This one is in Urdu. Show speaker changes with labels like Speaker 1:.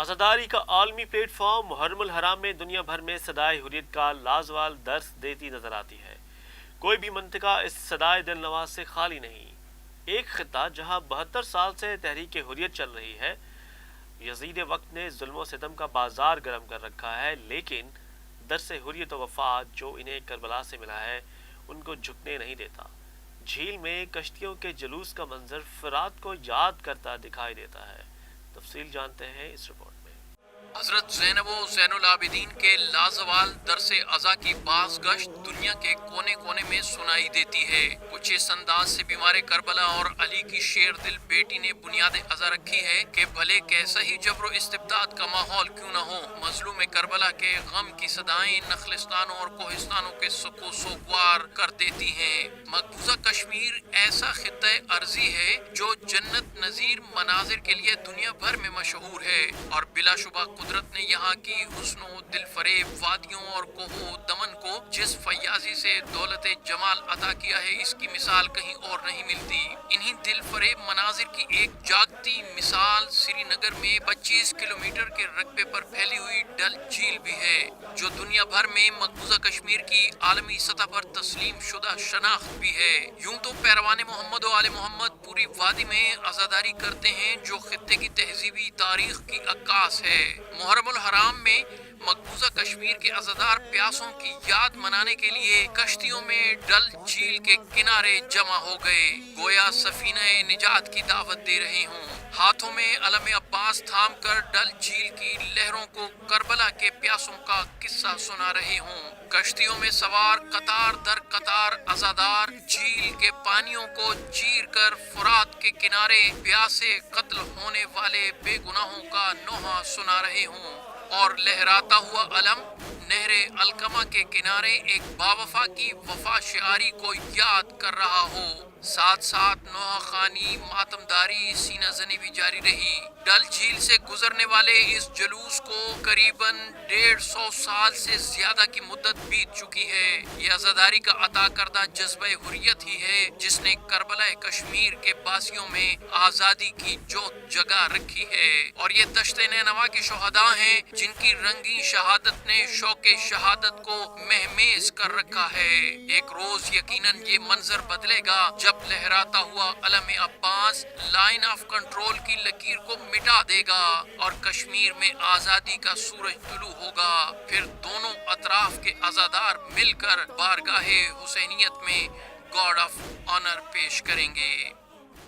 Speaker 1: عزاداری کا عالمی پلیٹ فارم محرم الحرام میں دنیا بھر میں صدائے حریت کا لازوال درس دیتی نظر آتی ہے۔ کوئی بھی منطقہ اس صدائے دل نواز سے خالی نہیں۔ ایک خطہ جہاں 72 سال سے تحریک حریت چل رہی ہے، یزید وقت نے ظلم و ستم کا بازار گرم کر رکھا ہے، لیکن درس حریت و وفات جو انہیں کربلا سے ملا ہے ان کو جھکنے نہیں دیتا۔ جھیل میں کشتیوں کے جلوس کا منظر فرات کو یاد کرتا دکھائی دیتا ہے۔ تفصیل جانتے ہیں اس رپورٹ میں۔
Speaker 2: حضرت زینب و زین العابدین کے لازوال درس ازا کی باز گشت دنیا کے کونے کونے میں سنائی دیتی ہے۔ کچھ اس انداز سے بیمار کربلا اور علی کی شیر دل بیٹی نے بنیاد ازا رکھی ہے کہ بھلے کیسا ہی جبر و استبداد کا ماحول کیوں نہ ہو، مظلوم کربلا کے غم کی صدائیں نخلستانوں اور کوہستانوں کے سکو سوگوار کر دیتی ہیں۔ مقبوضہ کشمیر ایسا خطہ ارضی ہے جو جنت نظیر مناظر کے لیے دنیا بھر میں مشہور ہے، اور بلا شبہ قدرت نے یہاں کی حسن و دل فریب وادیوں اور کوہ دمن کو جس فیاضی سے دولت جمال عطا کیا ہے، اس کی مثال کہیں اور نہیں ملتی۔ انہی دل فریب مناظر کی ایک جاگتی مثال سری نگر میں 25 کلومیٹر کے رقبے پر پھیلی ہوئی ڈل جھیل بھی ہے، جو دنیا بھر میں مقبوضہ کشمیر کی عالمی سطح پر تسلیم شدہ شناخت بھی ہے۔ یوں تو پیروان محمد و آل محمد پوری وادی میں عزاداری کرتے ہیں، جو خطے کی تہذیبی تاریخ کی عکاس ہے۔ محرم الحرام میں مقبوضہ کشمیر کے عزادار پیاسوں کی یاد منانے کے لیے کشتیوں میں ڈل جھیل کے کنارے جمع ہو گئے، گویا سفینہ نجات کی دعوت دے رہے ہوں۔ ہاتھوں میں علم عباس تھام کر ڈل جھیل کی لہروں کو کربلا کے پیاسوں کا قصہ سنا رہے ہوں۔ کشتیوں میں سوار قطار در قطار عزادار جھیل کے پانیوں کو چیر کر فرات کے کنارے پیاسے قتل ہونے والے بے گناہوں کا نوحہ سنا رہے ہوں، اور لہراتا ہوا علم نہر الکما کے کنارے ایک باوفا کی وفا شعاری کو یاد کر رہا ہو۔ ساتھ ساتھ نوحہ خوانی ماتمداری سینہ زنی بھی جاری رہی۔ ڈل جھیل سے گزرنے والے اس جلوس کو قریباً 150 سال سے زیادہ کی مدت بیت چکی ہے۔ یہ عزاداری کا عطا کردہ جذبہ حریت ہی ہے جس نے کربلا کشمیر کے باسیوں میں آزادی کی جوت جگا رکھی ہے، اور یہ دشت نینوا کے شہداء ہیں جن کی رنگین شہادت نے شوق شہادت کو مہمیز کر رکھا ہے۔ ایک روز یقیناً یہ منظر بدلے گا جب لہراتا ہوا علم عباس لائن آف کنٹرول کی لکیر کو مٹا دے گا اور کشمیر میں آزادی کا سورج طلوع ہوگا۔ پھر دونوں اطراف کے عزادار مل کر بارگاہ حسینیت میں گارڈ آف آنر پیش کریں گے۔